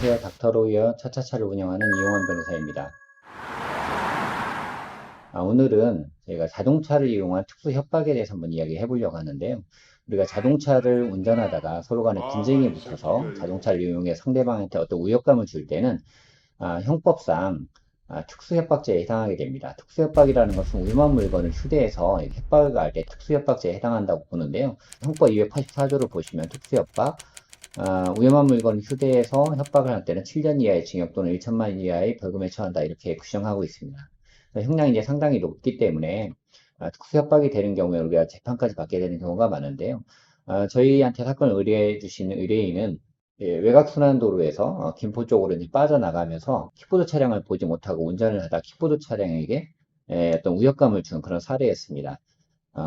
안녕하세요. 닥터로이어 차차차를 운영하는 이용환 변호사입니다. 오늘은 저희가 자동차를 이용한 특수 협박에 대해서 한번 이야기해 보려고 하는데요. 우리가 자동차를 운전하다가 서로 간에 아, 분쟁이 이 붙어서 새끼가 이거. 자동차를 이용해 상대방한테 어떤 위협감을 줄 때는 형법상 특수협박죄에 해당하게 됩니다. 특수협박이라는 것은 위험한 물건을 휴대해서 협박을 가할 때 특수협박죄에 해당한다고 보는데요. 형법 284조를 보시면 특수협박, 위험한 물건을 휴대해서 협박을 할 때는 7년 이하의 징역 또는 1천만 원 이하의 벌금에 처한다 이렇게 규정하고 있습니다. 형량이 이제 상당히 높기 때문에 특수협박이 되는 경우에 우리가 재판까지 받게 되는 경우가 많은데요. 저희한테 사건을 의뢰해 주시는 의뢰인은 외곽순환도로에서 김포 쪽으로 이제 빠져나가면서 킥보드 차량을 보지 못하고 운전을 하다 킥보드 차량에게 어떤 위협감을 준 그런 사례였습니다.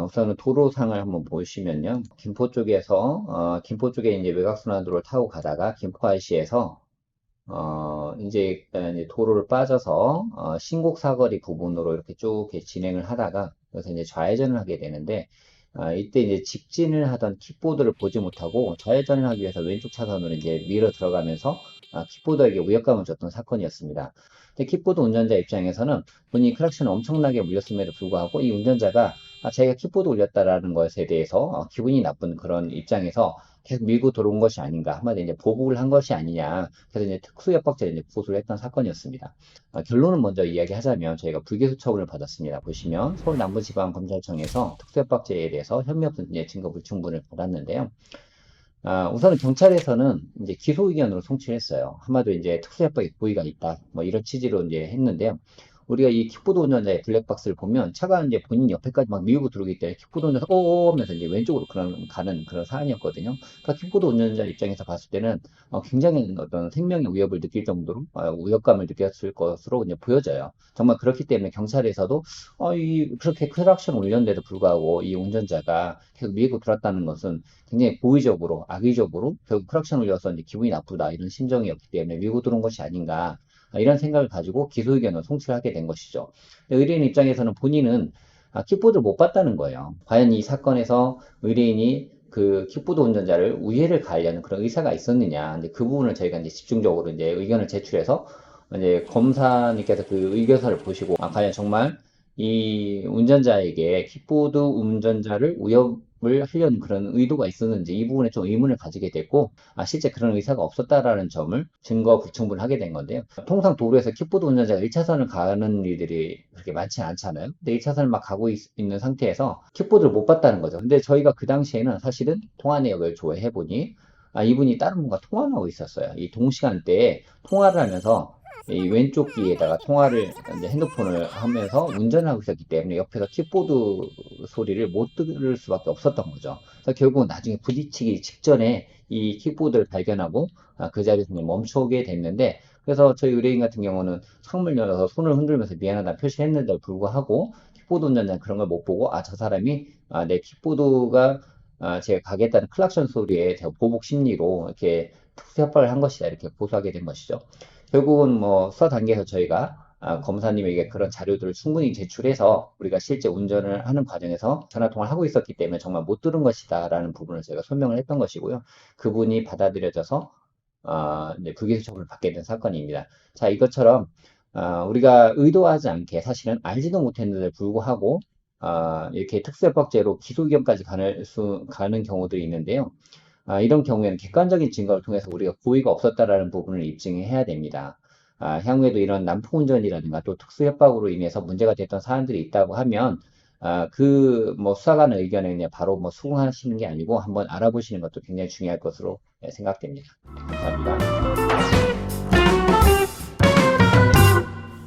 우선은 도로상을 한번 보시면요. 김포 쪽에서, 김포 쪽에 이제 외곽순환도로를 타고 가다가 김포 IC에서, 이제 도로를 빠져서, 신곡 사거리 부분으로 이렇게 쭉 이렇게 진행을 하다가, 그래서 이제 좌회전을 하게 되는데, 이때 이제 직진을 하던 킥보드를 보지 못하고 좌회전을 하기 위해서 왼쪽 차선으로 이제 밀어 들어가면서, 킥보드에게 위협감을 줬던 사건이었습니다. 근데 킥보드 운전자 입장에서는 본인이 클락션을 엄청나게 울렸음에도 불구하고 이 운전자가 자기가 킥보드 올렸다라는 것에 대해서 기분이 나쁜 그런 입장에서 계속 밀고 들어온 것이 아닌가. 한마디로 이제 보복을 한 것이 아니냐. 그래서 이제 특수협박죄를 이제 고소를 했던 사건이었습니다. 결론은 먼저 이야기하자면 저희가 불기소 처분을 받았습니다. 보시면 서울 남부지방검찰청에서 특수협박죄에 대해서 혐의 없는 이제 증거 불충분을 받았는데요. 우선은 경찰에서는 이제 기소 의견으로 송치를 했어요. 한마디로 이제 특수협박의 고의가 있다. 뭐 이런 취지로 이제 했는데요. 우리가 이 킥보드 운전자의 블랙박스를 보면 차가 이제 본인 옆에까지 막 밀고 들어오기 때문에 킥보드 운전자 오오 하면서 이제 왼쪽으로 가는 그런 사안이었거든요. 그러니까 킥보드 운전자 입장에서 봤을 때는 굉장히 어떤 생명의 위협을 느낄 정도로 위협감을 느꼈을 것으로 이제 보여져요. 정말 그렇기 때문에 경찰에서도 그렇게 크락션 울렸는데도 불구하고 이 운전자가 계속 밀고 들었다는 것은 굉장히 고의적으로 악의적으로 결국 크락션 울려서 이제 기분이 나쁘다 이런 심정이었기 때문에 밀고 들어온 것이 아닌가 이런 생각을 가지고 기소 의견을 송치를 하게 된 것이죠. 의뢰인 입장에서는 본인은 킥보드를 못 봤다는 거예요. 과연 이 사건에서 의뢰인이 그 킥보드 운전자를 우회를 가하려는 그런 의사가 있었느냐. 근데 그 부분을 저희가 이제 집중적으로 이제 의견을 제출해서 이제 검사님께서 그 의견서를 보시고 과연 정말 이 운전자에게 킥보드 운전자를 위협을 하려는 그런 의도가 있었는지 이 부분에 좀 의문을 가지게 됐고 실제 그런 의사가 없었다라는 점을 증거 불충분을 하게 된 건데요. 통상 도로에서 킥보드 운전자가 1차선을 가는 일들이 그렇게 많지 않잖아요. 근데 1차선을 막 가고 있는 상태에서 킥보드를 못 봤다는 거죠. 근데 저희가 그 당시에는 사실은 통화 내역을 조회해 보니 이분이 다른 분과 통화를 하고 있었어요. 이 동시간대에 통화를 하면서 이 왼쪽 귀에다가 통화를 이제 핸드폰을 하면서 운전을 하고 있었기 때문에 옆에서 킥보드 소리를 못 들을 수밖에 없었던 거죠. 그래서 결국 나중에 부딪히기 직전에 이 킥보드를 발견하고 그 자리에서 멈춰오게 됐는데 그래서 저희 의뢰인 같은 경우는 창문을 열어서 손을 흔들면서 미안하다 표시했는데도 불구하고 킥보드 운전자는 그런 걸 못 보고 저 사람이 내 킥보드가 제가 가겠다는 클락션 소리에 제가 보복 심리로 이렇게 특수협박을 한 것이다 이렇게 고소하게 된 것이죠. 결국은 뭐 수사 단계에서 저희가 검사님에게 그런 자료들을 충분히 제출해서 우리가 실제 운전을 하는 과정에서 전화 통화를 하고 있었기 때문에 정말 못 들은 것이다라는 부분을 제가 설명을 했던 것이고요. 그분이 받아들여져서 이제 불기소 처분을 받게 된 사건입니다. 자, 이것처럼 우리가 의도하지 않게 사실은 알지도 못했는데도 불구하고 이렇게 특수협박죄로 기소 의견까지 가는 경우들이 있는데요. 이런 경우에는 객관적인 증거를 통해서 우리가 고의가 없었다라는 부분을 입증해야 됩니다. 향후에도 이런 난폭운전이라든가 또 특수협박으로 인해서 문제가 됐던 사안들이 있다고 하면 그 뭐 수사관의 의견에 그냥 바로 뭐 수긍하시는 게 아니고 한번 알아보시는 것도 굉장히 중요할 것으로 생각됩니다. 감사합니다.